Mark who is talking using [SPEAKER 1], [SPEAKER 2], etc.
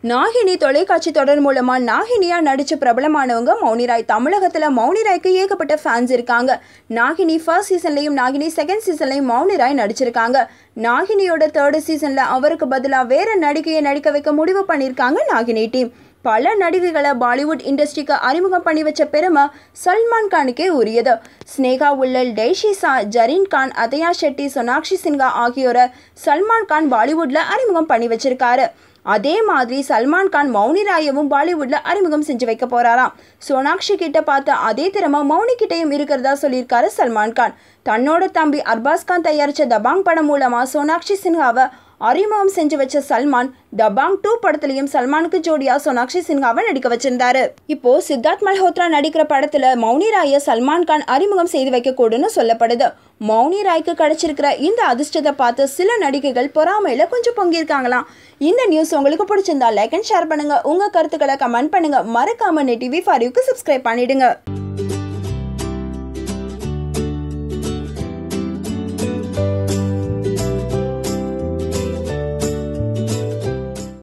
[SPEAKER 1] நாகினி தொலைக்காட்சி தொடர் மூலமா நாகினியா நடிச்ச பிரபலமானவங்க மௌனிராய். தமிழகத்துல மௌனிராய்க்கு ஏகப்பட்ட ஃபேன்ஸ் இருக்காங்க. நாகினி ஃபர்ஸ்ட் சீசன்லயும் நாகினி செகண்ட் சீசன்லயும் மௌனிராய் நடிச்சிருக்காங்க. நாகினியோட தேர்ட் சீசன்ல அவருக்கு பதிலா வேற நடிகையை நடிக்க வைக்க முடிவு பண்ணியிருக்காங்க நாகினி டீம். பல நடிகைகளை பாலிவுட் இண்டஸ்ட்ரிக்கு அறிமுகம் பண்ணி வச்ச பெருமை சல்மான் கானுக்கே உரியது. ஸ்னேகா உள்ளல், டெய்ஷிசா, ஜரீன் கான், அதயா ஷெட்டி, சோனாக்ஷி சின்ஹா ஆகியோரை சல்மான் கான் பாலிவுட்ல அறிமுகம் பண்ணி வச்சிருக்காரு. அதே மாதிரி சல்மான் கான் மௌனிராயவும் பாலிவுட்ல அறிமுகம் செஞ்சு வைக்க போறாராம். சோனாக்ஷி கிட்ட பார்த்த அதே திறமை மௌனி கிட்டையும் இருக்கிறதா சொல்லியிருக்காரு சல்மான் கான். தன்னோட தம்பி அர்பாஸ் கான் தயாரிச்ச தபாங் படம் மூலமா சோனாக்ஷி சின்ஹாவை அறிமுகம் செஞ்சு வச்ச சல்மான் தபாங் 2 படத்துலையும் சல்மானுக்கு ஜோடியா சோனாக்ஷி சின்ஹாவை நடிக்க வச்சிருந்தாரு. இப்போ சித்தார்த் மல்ஹோத்ரா நடிக்கிற படத்துல மௌனிராயை சல்மான் கான் அறிமுகம் செய்து வைக்க கூடுன்னு சொல்லப்படுது. மௌனிராய்க்கு கிடைச்சிருக்கிற இந்த அதிர்ஷ்டத்தை பார்த்து சில நடிகைகள் பொறாமையில கொஞ்சம் பொங்கியிருக்காங்களாம். இந்த நியூஸ் உங்களுக்கு பிடிச்சிருந்தா லைக் அண்ட் ஷேர் பண்ணுங்க. உங்க கருத்துக்களை கமெண்ட் பண்ணுங்க. மறக்காம NET TV4Uக்கு சப்ஸ்கிரைப் பண்ணிடுங்க.